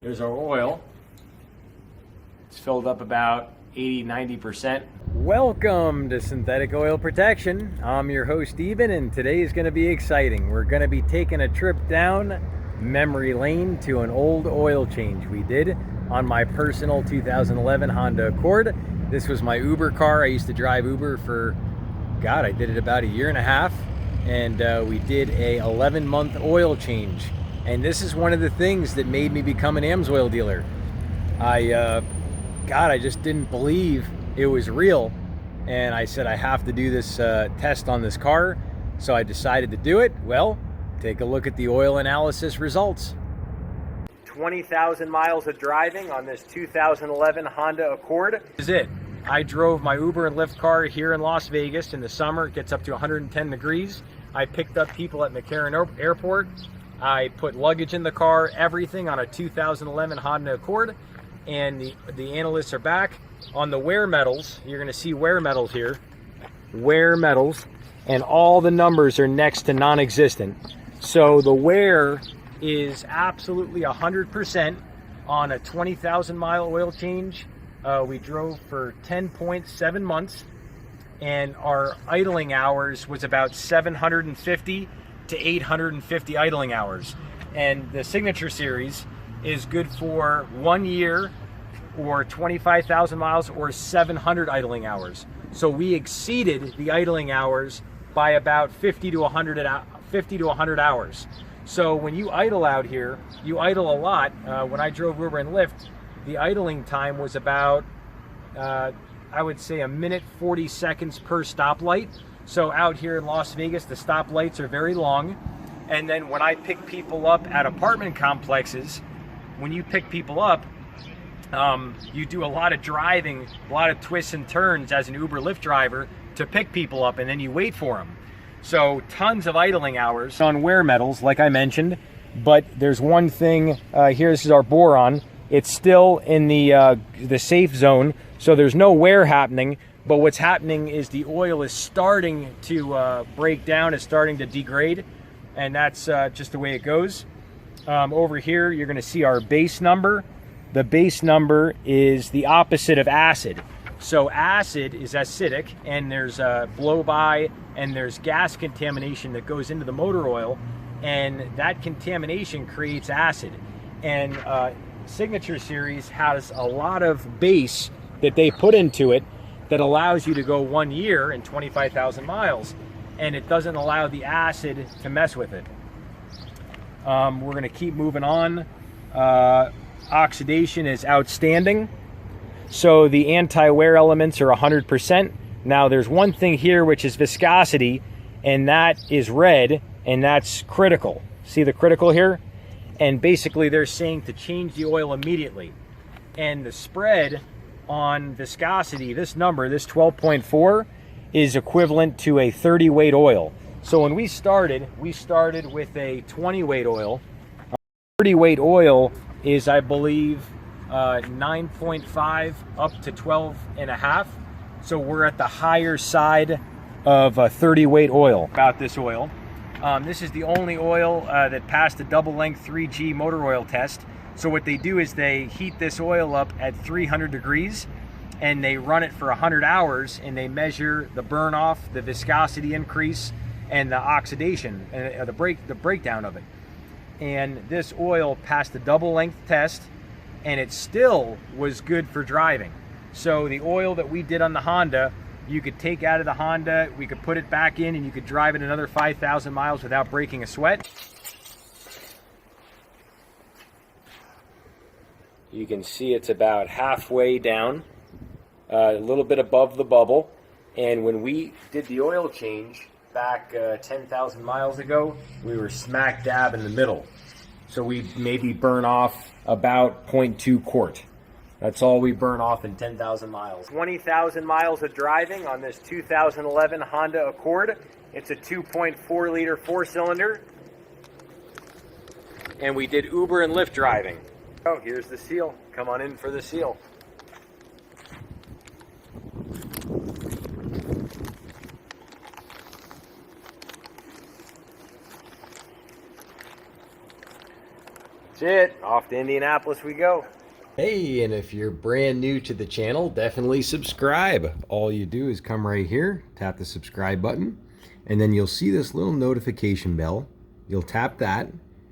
There's our oil. It's filled up about 80–90%. Welcome to Synthetic Oil Protection. I'm your host Eben, and today is going to be exciting. We're going to be taking a trip down memory lane to an old oil change we did on my personal 2011 Honda Accord. This was my Uber car. I used to drive Uber for, God, I did it about a year and a half, and we did a 11-month oil change. And this is one of the things that made me become an AMSOIL dealer. I just didn't believe it was real, and I said I have to do this test on this car, so I decided to do it. Well, take a look at the oil analysis results. 20,000 miles of driving on this 2011 Honda Accord. This is it. I drove my Uber and Lyft car here in Las Vegas in the summer. It gets up to 110 degrees. I picked up people at McCarran Airport. I put luggage in the car, everything on a 2011 Honda Accord. And the analysts are back on the wear metals. You're going to see wear metals here. Wear metals. And all the numbers are next to non-existent. So the wear is absolutely 100% on a 20,000 mile oil change. We drove for 10.7 months, and our idling hours was about 750 to 850 idling hours. And the Signature Series is good for 1 year or 25,000 miles or 700 idling hours. So we exceeded the idling hours by about 50 to 100 hours. So when you idle out here, you idle a lot. When I drove Uber and Lyft, the idling time was about, I would say, 1 minute 40 seconds per stoplight. So out here in Las Vegas, the stoplights are very long. And then when I pick people up at apartment complexes, when you pick people up, you do a lot of driving, a lot of twists and turns as an Uber Lyft driver to pick people up, and then you wait for them. So tons of idling hours on wear metals, like I mentioned. But there's one thing here. This is our boron. It's still in the safe zone, so there's no wear happening. But what's happening is the oil is starting to break down, is starting to degrade, and that's just the way it goes. Over here, you're going to see our base number. The base number is the opposite of acid. So acid is acidic, and there's blow-by, and there's gas contamination that goes into the motor oil, and that contamination creates acid. And Signature Series has a lot of base that they put into it that allows you to go 1 year and 25,000 miles, and it doesn't allow the acid to mess with it. We're going to keep moving on. Oxidation is outstanding. So the anti-wear elements are 100%. Now there's one thing here which is viscosity, and that is red, and that's critical. See the critical here? And basically they're saying to change the oil immediately. And the spread on viscosity, this number, this 12.4, is equivalent to a 30 weight oil. So when we started with a 20 weight oil. A 30 weight oil is, I believe, 9.5 up to 12.5. So we're at the higher side of a 30 weight oil. About this oil, this is the only oil that passed the double length 3G motor oil test. So what they do is they heat this oil up at 300 degrees, and they run it for 100 hours, and they measure the burn off, the viscosity increase, and the oxidation, the breakdown of it. And this oil passed the double length test, and it still was good for driving. So the oil that we did on the Honda, you could take out of the Honda, we could put it back in, and you could drive it another 5,000 miles without breaking a sweat. You can see it's about halfway down, a little bit above the bubble. And when we did the oil change back 10,000 miles ago, we were smack dab in the middle. So we maybe burn off about 0.2 quart. That's all we burn off in 10,000 miles. 20,000 miles of driving on this 2011 Honda Accord. It's a 2.4 liter 4-cylinder. And we did Uber and Lyft driving. Oh, here's the seal. Come on in for the seal. That's it. Off to Indianapolis we go. Hey, and if you're brand new to the channel, definitely subscribe. All you do is come right here, tap the subscribe button, and then you'll see this little notification bell. You'll tap that,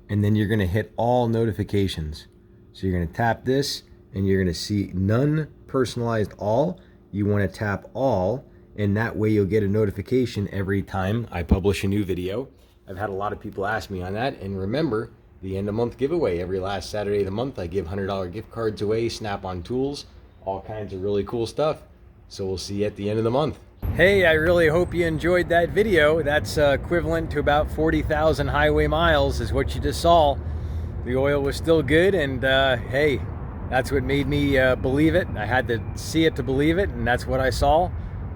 and then you're gonna hit all notifications. So you're gonna tap this, and you're gonna see none personalized all. You wanna tap all, and that way you'll get a notification every time I publish a new video. I've had a lot of people ask me on that, and remember, the end of month giveaway. Every last Saturday of the month, I give $100 gift cards away, Snap-on tools, all kinds of really cool stuff. So we'll see you at the end of the month. Hey, I really hope you enjoyed that video. That's equivalent to about 40,000 highway miles is what you just saw. The oil was still good, and hey, that's what made me believe it. I had to see it to believe it, and that's what I saw.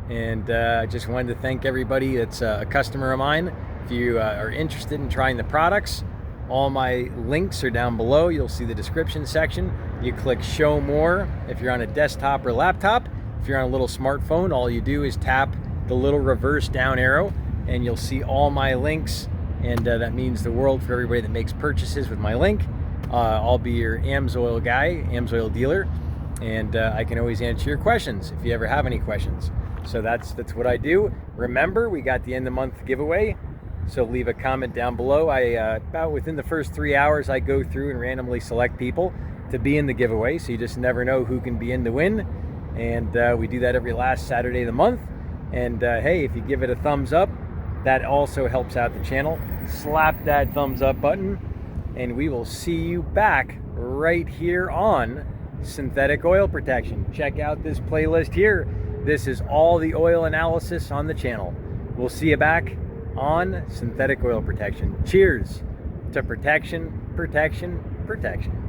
And I just wanted to thank everybody that's a customer of mine. If you are interested in trying the products, all my links are down below. You'll see the description section. You click show more if you're on a desktop or laptop. If you're on a little smartphone, all you do is tap the little reverse down arrow and you'll see all my links. And that means the world for everybody that makes purchases with my link. I'll be your AMSOIL guy, AMSOIL dealer, and I can always answer your questions if you ever have any questions. So that's what I do. Remember, we got the end of the month giveaway. So leave a comment down below. About within the first 3 hours, I go through and randomly select people to be in the giveaway. So you just never know who can be in to win. And we do that every last Saturday of the month. And hey, if you give it a thumbs up, that also helps out the channel. Slap that thumbs up button, and we will see you back right here on synthetic oil protection. Check out this playlist here. This is all the oil analysis on the channel. We'll see you back on synthetic oil protection. Cheers to protection, protection, protection.